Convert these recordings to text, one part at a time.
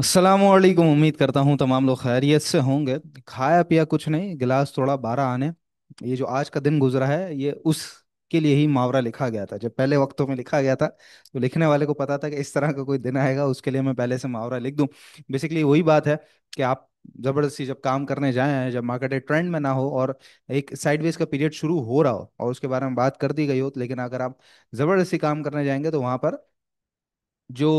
अस्सलामुअलैकुम। उम्मीद करता हूँ तमाम लोग खैरियत से होंगे। खाया पिया कुछ नहीं, गिलास थोड़ा 12 आने। ये जो आज का दिन गुजरा है ये उस के लिए ही मुहावरा लिखा गया था, जब पहले वक्तों में लिखा गया था तो लिखने वाले को पता था कि इस तरह का कोई दिन आएगा, उसके लिए मैं पहले से मुहावरा लिख दूं। बेसिकली वही बात है कि आप जबरदस्ती जब काम करने जाएं, जब मार्केट ट्रेंड में ना हो और एक साइडवेज का पीरियड शुरू हो रहा हो और उसके बारे में बात कर दी गई हो, लेकिन अगर आप जबरदस्ती काम करने जाएंगे तो वहां पर जो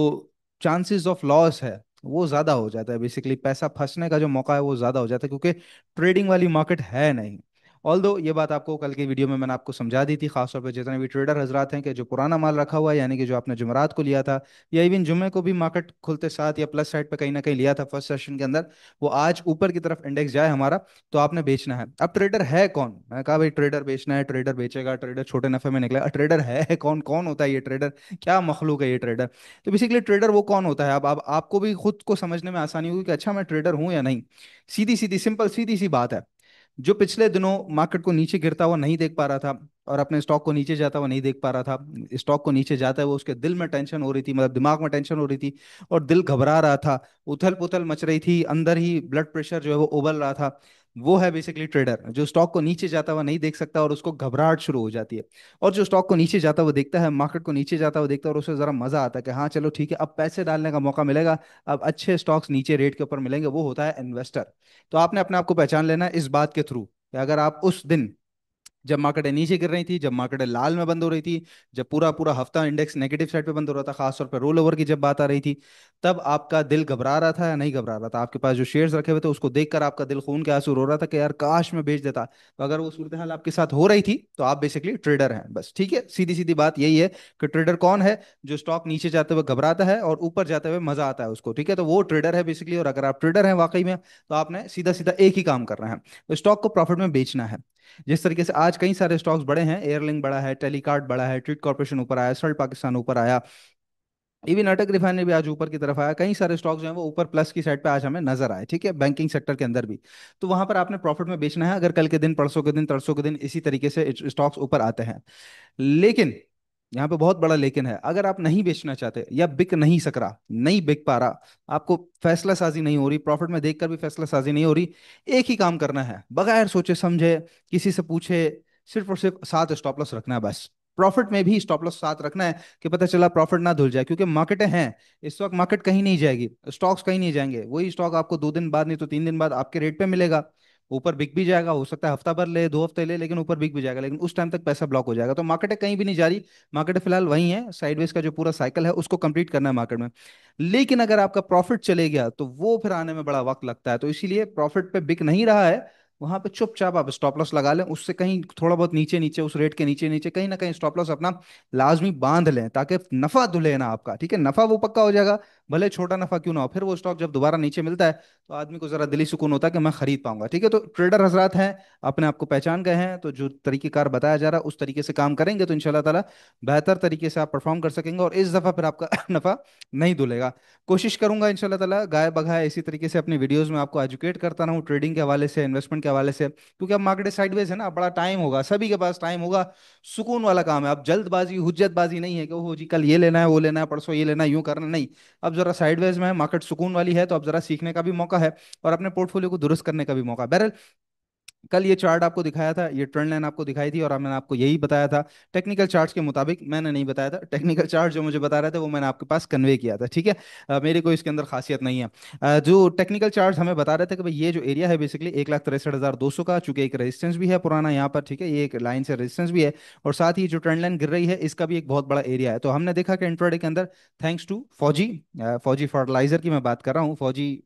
चांसेस ऑफ लॉस है वो ज़्यादा हो जाता है। बेसिकली पैसा फंसने का जो मौका है वो ज़्यादा हो जाता है, क्योंकि ट्रेडिंग वाली मार्केट है नहीं। ऑल्दो ये बात आपको कल की वीडियो में मैंने आपको समझा दी थी, खासतौर पे जितने भी ट्रेडर हजरात हैं कि जो पुराना माल रखा हुआ है, यानी कि जो आपने जुमेरात को लिया था या इवन जुम्मे को भी मार्केट खुलते साथ या प्लस साइड पे कहीं ना कहीं लिया था फर्स्ट सेशन के अंदर, वो आज ऊपर की तरफ इंडेक्स जाए हमारा तो आपने बेचना है। अब ट्रेडर है कौन? मैंने कहा भाई ट्रेडर बेचना है, ट्रेडर बेचेगा, ट्रेडर छोटे नफे में निकलेगा। ट्रेडर है कौन? कौन होता है ये ट्रेडर? क्या मखलूक है ये ट्रेडर? तो बेसिकली ट्रेडर वो कौन होता है? अब आपको भी खुद को समझने में आसानी होगी कि अच्छा मैं ट्रेडर हूं या नहीं। सीधी सीधी सिंपल सीधी सी बात है। जो पिछले दिनों मार्केट को नीचे गिरता हुआ नहीं देख पा रहा था और अपने स्टॉक को नीचे जाता हुआ नहीं देख पा रहा था, स्टॉक को नीचे जाता है वो उसके दिल में टेंशन हो रही थी, मतलब दिमाग में टेंशन हो रही थी और दिल घबरा रहा था, उथल पुथल मच रही थी, अंदर ही ब्लड प्रेशर जो है वो उबल रहा था, वो है बेसिकली ट्रेडर। जो स्टॉक को नीचे जाता हुआ नहीं देख सकता और उसको घबराहट शुरू हो जाती है। और जो स्टॉक को नीचे जाता हुआ देखता है, मार्केट को नीचे जाता हुआ देखता है और उसे जरा मजा आता है कि हाँ चलो ठीक है, अब पैसे डालने का मौका मिलेगा, अब अच्छे स्टॉक्स नीचे रेट के ऊपर मिलेंगे, वो होता है इन्वेस्टर। तो आपने अपने आप को पहचान लेना है इस बात के थ्रू कि अगर आप उस दिन जब मार्केटें नीचे गिर रही थी, जब मार्केटें लाल में बंद हो रही थी, जब पूरा पूरा हफ्ता इंडेक्स नेगेटिव साइड पे बंद हो रहा था, खासतौर पर रोल ओवर की जब बात आ रही थी, तब आपका दिल घबरा रहा था या नहीं घबरा रहा था? आपके पास जो शेयर्स रखे हुए थे उसको देखकर आपका दिल खून के आंसू रो रहा था कि यार काश मैं बेच देता। तो अगर वो सूरत हाल आपके साथ हो रही थी तो आप बेसिकली ट्रेडर हैं, बस। ठीक है, सीधी सीधी बात यही है कि ट्रेडर कौन है? जो स्टॉक नीचे जाते हुए घबराता है और ऊपर जाते हुए मजा आता है उसको, ठीक है, तो वो ट्रेडर है बेसिकली। और अगर आप ट्रेडर हैं वाकई में तो आपने सीधा सीधा एक ही काम करना है, तो स्टॉक को प्रॉफिट में बेचना है। जिस तरीके से आज कई सारे स्टॉक्स बड़े हैं, एयरलिंक बड़ा है, टेलीकार्ट बड़ा है, ट्रीट कॉर्पोरेशन ऊपर आया, सर्ट पाकिस्तान ऊपर आया, इवन अटक रिफाइनरी भी आज ऊपर की तरफ आया, कई सारे स्टॉक्स जो हैं वो ऊपर प्लस की साइड पे आज हमें नजर आए, ठीक है, बैंकिंग सेक्टर के अंदर भी। तो वहां पर आपने प्रॉफिट में बेचना है, अगर कल के दिन, परसों के दिन, तरसों के दिन इसी तरीके से स्टॉक्स ऊपर आते हैं। लेकिन यहाँ पे बहुत बड़ा लेकिन है, अगर आप नहीं बेचना चाहते या बिक नहीं सक रहा, नहीं बिक पा रहा, आपको फैसला साजी नहीं हो रही, प्रॉफिट में देखकर भी फैसला साजी नहीं हो रही, एक ही काम करना है, बगैर सोचे समझे, किसी से पूछे, सिर्फ और सिर्फ सात स्टॉप लॉस रखना है बस। प्रॉफिट में भी स्टॉप लॉस साथ रखना है कि पता चला प्रॉफिट ना धुल जाए, क्योंकि मार्केटें हैं, इस वक्त मार्केट कहीं नहीं जाएगी, स्टॉक्स कहीं नहीं जाएंगे, वही स्टॉक आपको 2 दिन बाद नहीं तो 3 दिन बाद आपके रेट पे मिलेगा। ऊपर बिक भी जाएगा, हो सकता है हफ्ता भर ले, 2 हफ्ते ले, लेकिन ऊपर बिक भी जाएगा, लेकिन उस टाइम तक पैसा ब्लॉक हो जाएगा। तो मार्केट कहीं भी नहीं जा रही, मार्केट फिलहाल वही है, साइडवेज का जो पूरा साइकिल है उसको कंप्लीट करना है मार्केट में। लेकिन अगर आपका प्रॉफिट चले गया तो वो फिर आने में बड़ा वक्त लगता है, तो इसीलिए प्रॉफिट पे बिक नहीं रहा है, वहां पे चुपचाप आप स्टॉप लॉस लगा लें, उससे कहीं थोड़ा बहुत नीचे नीचे, उस रेट के नीचे नीचे कहीं ना कहीं स्टॉप लॉस अपना लाजमी बांध लें, ताकि नफा धुले ना आपका, ठीक है, नफा वो पक्का हो जाएगा, भले छोटा नफा क्यों ना हो, फिर वो स्टॉक जब दोबारा नीचे मिलता है तो आदमी को जरा दिली सुकून होता है कि मैं खरीद पाऊंगा, ठीक है। तो ट्रेडर हजरात हैं, अपने आप को पहचान गए हैं, तो जो तरीकेकार बताया जा रहा है उस तरीके से काम करेंगे तो इंशाल्लाह ताला बेहतर तरीके से आप परफॉर्म कर सकेंगे और इस दफा फिर आपका नफा नहीं धुलेगा। कोशिश करूंगा इंशाल्लाह ताला गाय बगाए इसी तरीके से अपनी वीडियोस में आपको एजुकेट करता रहूं, ट्रेडिंग के हवाले से, इन्वेस्टमेंट के हवाले से, क्योंकि अब मार्केट साइडवेज है ना, बड़ा टाइम होगा, सभी के पास टाइम होगा, सुकून वाला काम है, अब जल्दबाजी हुज्जतबाजी नहीं है कि ओहो जी कल ये लेना है, वो लेना है, परसों ये लेना है, यूं करना नहीं। अब जरा साइडवेज में है, मार्केट सुकून वाली है, तो अब जरा सीखने का भी मौका है और अपने पोर्टफोलियो को दुरुस्त करने का भी मौका है। बहरहाल कल ये चार्ट आपको दिखाया था, ये ट्रेंड लाइन आपको दिखाई थी और मैंने आपको यही बताया था, टेक्निकल चार्ट्स के मुताबिक मैंने नहीं बताया था, टेक्निकल चार्ट जो मुझे बता रहे थे वो मैंने आपके पास कन्वे किया था, ठीक है। मेरी कोई इसके अंदर खासियत नहीं है। जो टेक्निकल चार्ट्स हमें बता रहे थे कि भाई ये जो एरिया है बेसिकली 1,63,200 का, चूंकि एक रेजिस्टेंस भी है पुराना यहाँ पर, ठीक है, ये एक लाइन से रेजिस्टेंस भी है, और साथ ही जो ट्रेंड लाइन गिर रही है इसका भी एक बहुत बड़ा एरिया है। तो हमने देखा कि इंट्राडे के अंदर थैंक्स टू फौजी, फौजी फर्टिलाइजर की मैं बात कर रहा हूँ, फौजी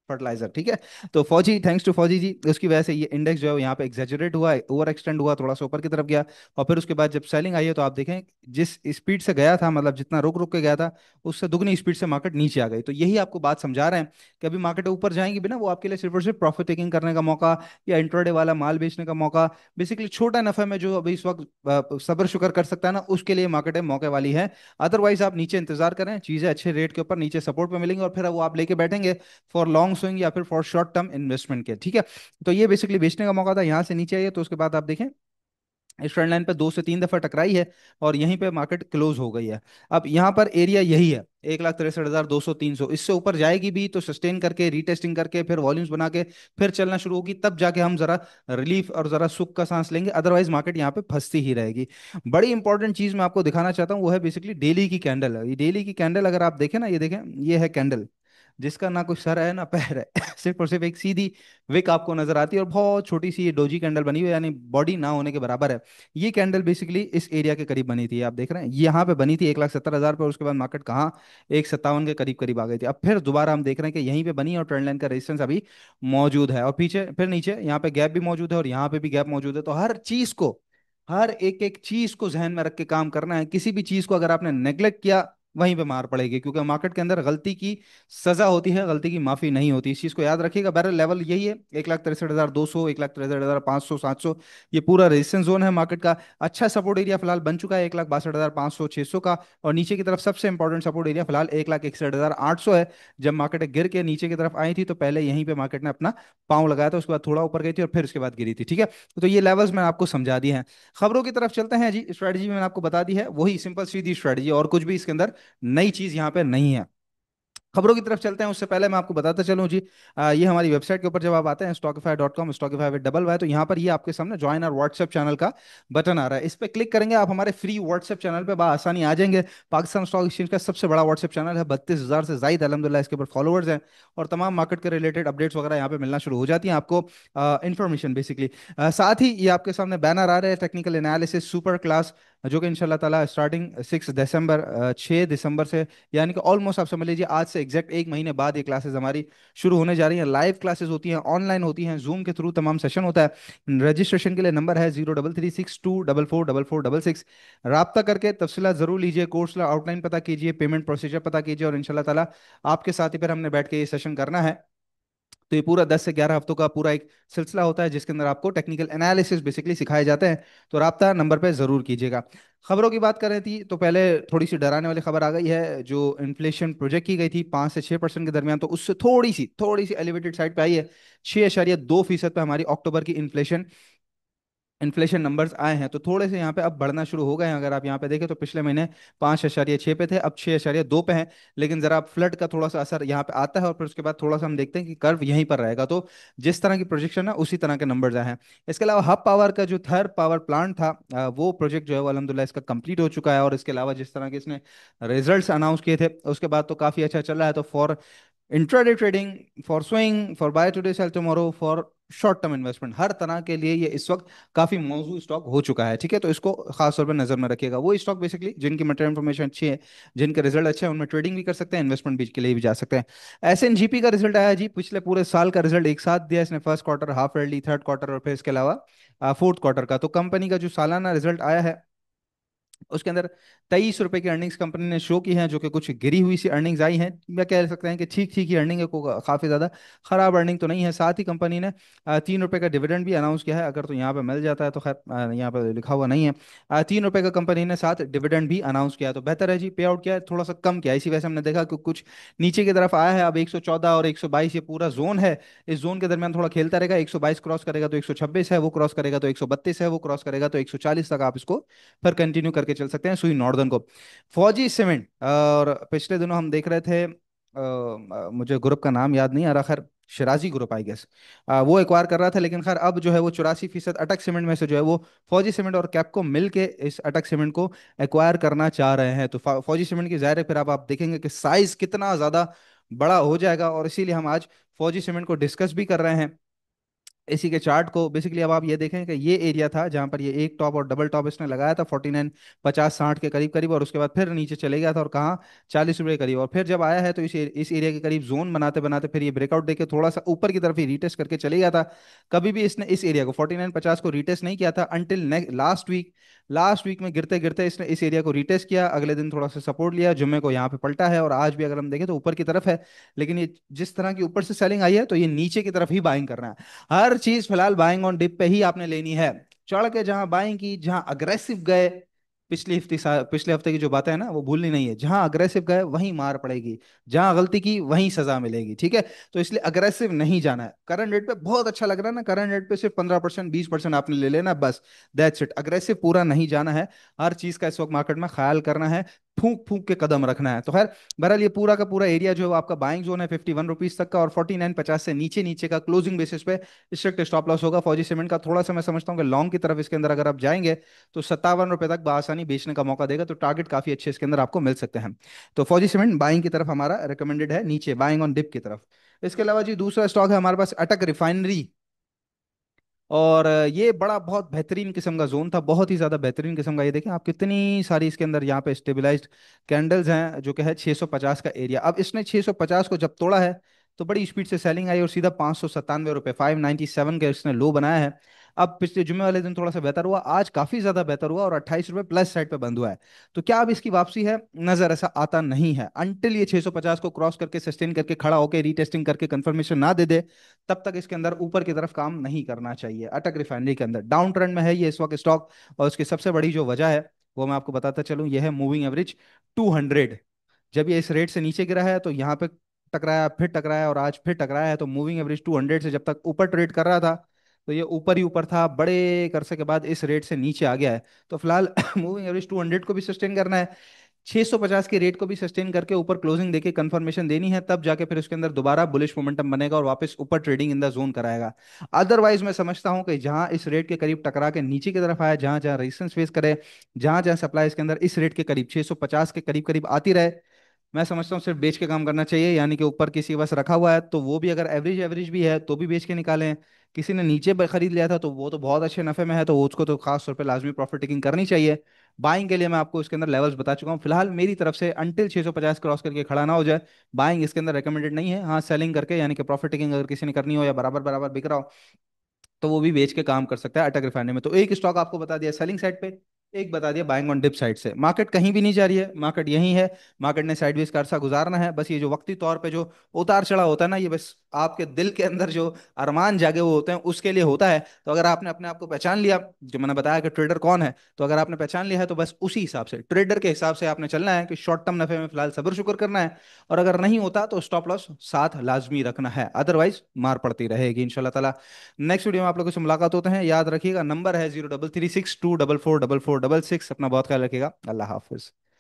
फर्टिलाइजर, ठीक है। तो फौजी, थैंक्स टू फौजी जी, उसकी वजह से ये इंडेक्स जो है वो यहाँ पे एग्जेजरेट हुआ, ओवर एक्सटेंड हुआ, थोड़ा सा ऊपर की तरफ गया, और फिर उसके बाद जब सेलिंग आई है तो आप देखें जिस स्पीड से गया था, मतलब जितना रुक रुक के गया था, उससे दुगनी स्पीड से मार्केट नीचे आ गई। तो यही आपको बात समझा रहे हैं कि अभी मार्केट ऊपर जाएंगी भी ना, वो आपके लिए सिर्फ और सिर्फ प्रॉफिट टेकिंग करने का मौका या इंट्राडे वाला माल बेचने का मौका, बेसिकली छोटा नफे में जो अभी इस वक्त सब्र शुक्र कर सकता है ना, उसके लिए मार्केट मौके वाली है। अदरवाइज आप नीचे इंतजार करें, चीजें अच्छे रेट के ऊपर नीचे सपोर्ट पे मिलेंगी और फिर वो आप लेके बैठेंगे फॉर लॉन्ग स्विंग या फिर फॉर शॉर्ट टर्म इन्वेस्टमेंट के, ठीक है। तो ये बेसिकली बेचने का मौका था, यहाँ से नीचे आइए तो उसके बाद आप देखें इस ट्रेंड लाइन पे 2 से 3 दफा टकराई है और यहीं पे मार्केट क्लोज हो गई है। अब यहाँ पर एरिया यही है, 1,63,200 300, इससे ऊपर जाएगी भी तो सस्टेन करके रीटेस्टिंग करके फिर वॉल्यूम्स बना के फिर चलना शुरू होगी, तब जाके हम जरा रिलीफ और जरा सुख का सांस लेंगे, अदरवाइज मार्केट यहाँ पे फंसती ही रहेगी। बड़ी इंपॉर्टेंट चीज मैं आपको दिखाना चाहता हूँ, वो है बेसिकली डेली की कैंडल है। ये डेली की कैंडल अगर आप देखें ना, ये देखें, ये है कैंडल जिसका ना कोई सर है ना पैर है सिर्फ और सिर्फ एक सीधी विक आपको नजर आती है और बहुत छोटी सी ये डोजी कैंडल बनी हुई है, यानी बॉडी ना होने के बराबर है। ये कैंडल बेसिकली इस एरिया के करीब बनी थी, आप देख रहे हैं यहाँ पे बनी थी 1,70,000 पे, उसके बाद मार्केट कहाँ 1,57 के करीब करीब आ गई थी। अब फिर दोबारा हम देख रहे हैं कि यहीं पे बनी है और ट्रेंड लाइन का रेजिस्टेंस अभी मौजूद है, और पीछे फिर नीचे यहाँ पे गैप भी मौजूद है और यहाँ पे भी गैप मौजूद है। तो हर चीज को, हर एक एक चीज को ध्यान में रख के काम करना है। किसी भी चीज को अगर आपने नेग्लेक्ट किया, वहीं पे मार पड़ेगी, क्योंकि मार्केट के अंदर गलती की सजा होती है, गलती की माफी नहीं होती। इस चीज को याद रखिएगा। बैरल लेवल यही है, 1,63,200, 1,63,500, 700, ये पूरा रेजिस्टेंस जोन है मार्केट का। अच्छा सपोर्ट एरिया फिलहाल बन चुका है 1,62,500 600 का, और नीचे की तरफ सबसे इंपॉर्टेंट सपोर्ट एरिया फिलहाल 1,61,800 है। जब मार्केट गिर के नीचे की तरफ आई थी तो पहले यहीं पे मार्केट ने अपना पांव लगाया था, उसके बाद थोड़ा ऊपर गई थी और फिर उसके बाद गिरी थी, ठीक है। तो ये लेवल्स मैंने आपको समझा दिए हैं। खबरों की तरफ चलते हैं जी। स्ट्रेटजी मैंने आपको बता दी है, वही सिंपल सीधी स्ट्रेटजी, और कुछ भी इसके अंदर नई चीज यहाँ पे नहीं है। खबरों की तरफ चलते हैं उससे पहले मैं आपको बताता चलूं जी, ये हमारी वेबसाइट के ऊपर जब आप आते हैं stockify.com, स्टॉकिफाई विद डबल वाई, तो यहाँ पर ये आपके सामने ज्वाइन और व्हाट्सएप चैनल का बटन आ रहा है। इस पर क्लिक करेंगे आप हमारे फ्री व्हाट्सएप चैनल पे आसानी आ जाएंगे। पाकिस्तान स्टॉक एक्सचेंज का सबसे बड़ा व्हाट्सएप चैनल है, 32,000 से ज्यादा अलहमदिल्ला इसके ऊपर फॉलोअर्स हैं, और तमाम मार्केट के रिलेटेड अपडेट्स वगैरह यहाँ पे मिलना शुरू हो जाती हैं आपको, इन्फॉर्मेशन बेसिकली। साथ ही ये आपके सामने बैनर आ रहे हैं, टेक्निकल एनालिसिस सुपर क्लास, जो कि इंशाल्लाह ताला स्टार्टिंग 6 दिसंबर, 6 दिसंबर से, यानी कि ऑलमोस्ट आप समझ लीजिए आज से एग्जैक्ट एक महीने बाद ये क्लासेस हमारी शुरू होने जा रही हैं। लाइव क्लासेस होती हैं, ऑनलाइन होती हैं, जूम के थ्रू तमाम सेशन होता है। रजिस्ट्रेशन के लिए नंबर है 0336244466। रब्ता करके तफसीलात जरूर लीजिए, कोर्स आउटलाइन पता कीजिए, पेमेंट प्रोसीजर पता कीजिए, और इंशाल्लाह ताला आपके साथ ही फिर हमने बैठ के ये सेशन करना है। तो ये पूरा 10 से 11 हफ्तों का पूरा एक सिलसिला होता है जिसके अंदर आपको टेक्निकल एनालिसिस बेसिकली सिखाए जाते हैं। तो राब्ता नंबर पे जरूर कीजिएगा। खबरों की बात कर रही थी तो पहले थोड़ी सी डराने वाली खबर आ गई है, जो इन्फ्लेशन प्रोजेक्ट की गई थी 5 से 6% के दरमियान, तो उससे थोड़ी सी एलिवेटेड साइड पे आई है। 6.2% पे हमारी अक्टूबर की इन्फ्लेशन नंबर्स आए हैं, तो थोड़े से यहाँ पे अब बढ़ना शुरू हो गए हैं। अगर आप यहाँ पे देखें तो पिछले महीने 5.6 पे थे, अब 6.2 पे हैं। लेकिन जरा फ्लड का थोड़ा सा असर यहाँ पे आता है, और फिर उसके बाद थोड़ा सा हम देखते हैं कि कर्व यहीं पर रहेगा। तो जिस तरह की प्रोजेक्शन है उसी तरह के नंबर्स आए हैं। इसके अलावा हब पावर का जो थर्ड पावर प्लांट था, वो प्रोजेक्ट जो है वो अलहमदुल्ला इसका कंप्लीट हो चुका है, और इसके अलावा जिस तरह के इसने रिजल्ट्स अनाउंस किए थे उसके बाद तो काफ़ी अच्छा चल रहा है। तो for intraday trading, for swing, for buy today sell tomorrow, for short term investment, हर तरह के लिए ये इस वक्त काफी मौजूद स्टॉक हो चुका है, ठीक है। तो इसको खास तौर पर नजर में रखिएगा। वो स्टॉक बेसिकली जिनकी मटेरियल इन्फॉर्मेशन अच्छी है, जिनके रिजल्ट अच्छे हैं, उनमें ट्रेडिंग भी कर सकते हैं, इन्वेस्टमेंट भी के लिए भी जा सकते हैं। एसएनजीपी का रिजल्ट आया जी, पिछले पूरे साल का रिजल्ट एक साथ दिया इसने, first quarter, half yearly, third quarter, और फिर इसके अलावा फोर्थ क्वार्टर का। तो कंपनी का जो सालाना रिजल्ट आया है उसके अंदर 23 रुपए की अर्निंग्स कंपनी ने शो की हैं, जो कि कुछ गिरी हुई सी अर्निंग्स आई हैं, या कह सकते हैं कि ठीक ठीक ही अर्निंग है, काफ़ी ज़्यादा खराब अर्निंग तो नहीं है। साथ ही कंपनी ने 3 रुपए का डिविडेंड भी अनाउंस किया है, अगर तो यहाँ पे मिल जाता है तो खैर, यहाँ पे लिखा हुआ नहीं है। 3 रुपए का कंपनी ने साथ डिविडेंड भी अनाउंस किया है, तो बेहतर है जी। पे आउट किया है, थोड़ा सा कम किया है, इसी वजह से हमने देखा कि कुछ नीचे की तरफ आया है। अब 114 और 122 ये पूरा जोन है, इस जोन के दरमियान थोड़ा खेलता रहेगा। 122 क्रॉस करेगा तो 126 है, वो क्रॉस करेगा तो 132 है, वो क्रॉस करेगा तो 140 तक आप इसको फिर कंटिन्यू करके चल सकते हैं सुई नॉर्दर्न को। फौजी सीमेंट, और पिछले दिनों हम देख रहे थे, मुझे ग्रुप का नाम याद नहीं आ रहा, खैर शिराजी ग्रुप आई गेस, वो एक्वायर कर रहा था, लेकिन खैर अब जो है वो 84% अटक सीमेंट में से जो है वो फौजी सीमेंट और कैपको मिलके इस अटक सीमेंट को एक्वायर करना चाह रहे हैं। तो फौजी सीमेंट की जाहिर है फिर अब आप देखेंगे कि साइज कितना ज्यादा बड़ा हो जाएगा, और इसीलिए हम आज फौजी सीमेंट को डिस्कस भी कर रहे हैं। इसी के चार्ट को बेसिकली अब आप ये देखें कि ये एरिया था जहां पर ये एक टॉप और डबल टॉप इसने लगाया था 49, 50, 60 के करीब करीब, और उसके बाद फिर नीचे चले गया था, और कहाँ 40 रुपए के करीब, और फिर जब आया है तो इस एरिया के करीब जोन बनाते बनाते फिर ये ब्रेकआउट देके थोड़ा सा ऊपर की तरफ ही रीटेस्ट करके चले गया था। कभी भी इसने इस एरिया को 49, 50 को रीटेस्ट नहीं किया था अंटिल लास्ट वीक में गिरते गिरते इसने इस एरिया को रीटेस्ट किया, अगले दिन थोड़ा सा सपोर्ट लिया, जुम्मे को यहाँ पे पलटा है, और आज भी अगर हम देखें तो ऊपर की तरफ है। लेकिन ये जिस तरह की ऊपर से सेलिंग आई है तो ये नीचे की तरफ ही बाइंग करना है। हर चीज फिलहाल बाइंग ऑन डिप पे ही आपने लेनी है। चढ़ के जहां बाइंग की, जहां अग्रेसिव गए, पिछले हफ्ते की जो बातें हैं ना वो भूलनी नहीं है। जहां अग्रेसिव गए वहीं मार पड़ेगी, जहां गलती की वहीं सजा मिलेगी, ठीक है। तो इसलिए अग्रेसिव नहीं जाना है। करंट रेट पे बहुत अच्छा लग रहा है ना, करंट रेट पे सिर्फ 15% 20% आपने ले लेना बस, दैट्स इट। अग्रेसिव पूरा नहीं जाना है। हर चीज का स्टॉक मार्केट में ख्याल करना है, फूंक फूंक के कदम रखना है। तो खैर, बहरहाल ये पूरा का पूरा एरिया जो है वो आपका बाइंग जोन है 51 रुपीज तक का, और 49.50 से नीचे नीचे का क्लोजिंग बेसिस पे स्ट्रिक्ट स्टॉप लॉस होगा फौजी सीमेंट का। थोड़ा सा मैं समझता हूँ कि लॉन्ग की तरफ इसके अंदर अगर आप जाएंगे तो 57 रुपए तक बआसानी बेचने का मौका देगा, तो टारगेट काफी अच्छे इसके अंदर आपको मिल सकते हैं। तो फौजी सीमेंट बाइंग की तरफ हमारा रिकमेंडेड है, नीचे बाइंग ऑन डिप की तरफ। इसके अलावा जी दूसरा स्टॉक है हमारे पास अटक रिफाइनरी। और ये बड़ा बहुत बेहतरीन किस्म का जोन था, बहुत ही ज्यादा बेहतरीन किस्म का। ये देखें आप, कितनी सारी इसके अंदर यहाँ पे स्टेबलाइज्ड कैंडल्स हैं, जो कि है 650 का एरिया। अब इसने 650 को जब तोड़ा है तो बड़ी स्पीड से सेलिंग आई और सीधा 597 रुपये 597 का इसने लो बनाया है। अब पिछले जुम्मे वाले दिन थोड़ा सा बेहतर हुआ, आज काफी ज्यादा बेहतर हुआ और 28 रुपये प्लस साइड पे बंद हुआ है। तो क्या अब इसकी वापसी है? नजर ऐसा आता नहीं है। अनटिल ये 650 को क्रॉस करके सस्टेन करके खड़ा होकर रीटेस्टिंग करके कंफर्मेशन ना दे दे, तब तक इसके अंदर ऊपर की तरफ काम नहीं करना चाहिए। अटक रिफाइनरी के अंदर डाउन ट्रेंड में है ये इस वक्त स्टॉक, और उसकी सबसे बड़ी जो वजह है वो मैं आपको बताता चलूं, ये है मूविंग एवरेज 200। जब ये इस रेट से नीचे गिरा है तो यहाँ पे टकराया, फिर टकराया और आज फिर टकराया है। तो मूविंग एवरेज 200 से जब तक ऊपर ट्रेड कर रहा था तो ये ऊपर ही ऊपर था, बड़े करसे के बाद इस रेट से नीचे आ गया है। तो फिलहाल मूविंग एवरेज 200 को भी सस्टेन करना है, 650 के रेट को भी सस्टेन करके ऊपर क्लोजिंग देके कंफर्मेशन देनी है, तब जाके फिर उसके अंदर दोबारा बुलिश मोमेंटम बनेगा और वापस ऊपर ट्रेडिंग इन द जोन कराएगा। अदरवाइज मैं समझता हूं कि जहां इस रेट के करीब टकरा के नीचे की तरफ आया, जहां जहां रेजिस्टेंस फेस करे, जहां जहां सप्लाई इसके अंदर इस रेट के करीब 650 के करीब करीब आती रहे, मैं समझता हूँ सिर्फ बेच के काम करना चाहिए। यानी कि ऊपर किसी बस रखा हुआ है तो वो भी अगर एवरेज एवरेज भी है तो भी बेच के निकालें। किसी ने नीचे खरीद लिया था तो वो तो बहुत अच्छे नफे में है, तो उसको तो खास तौर पे लाजमी प्रॉफिट टेकिंग करनी चाहिए। बाइंग के लिए मैं आपको इसके अंदर लेवल्स बता चुका हूँ। फिलहाल मेरी तरफ से अंटिल 650 क्रॉस करके खड़ा ना हो जाए, बाइंग इसके अंदर रिकमेंडेड नहीं है। हाँ, सेलिंग करके यानी कि प्रॉफिट टेकिंग अगर किसी ने करनी हो या बराबर बराबर बिक रहा हो तो वो भी बेच के काम कर सकता है अटक रिफाइनरी में। तो एक स्टॉक आपको बता दिया सेलिंग साइड पे, एक बता दिया बाइंग ऑन डिप साइड से। मार्केट कहीं भी नहीं जा रही है, मार्केट यहीं है। मार्केट ने साइडवेज का अरसा गुजारना है। बस ये जो वक्ती तौर पे जो उतार चढ़ाव होता है ना, ये बस आपके दिल के अंदर जो अरमान जागे हुए होते हैं उसके लिए होता है। तो अगर आपने अपने आप को पहचान लिया, जो मैंने बताया कि ट्रेडर कौन है, तो अगर आपने पहचान लिया है तो बस उसी हिसाब से, ट्रेडर के हिसाब से आपने चलना है कि शॉर्ट टर्म नफे में फिलहाल सब्र शुक्र करना है, और अगर नहीं होता तो स्टॉप लॉस साथ लाजमी रखना है, अदरवाइज मार पड़ती रहेगी इंशाल्लाह ताला। नेक्स्ट वीडियो में आप लोगों से मुलाकात होते हैं। याद रखिएगा, नंबर है 0336244466। अपना बहुत ख्याल रखिएगा। अल्लाह हाफिज।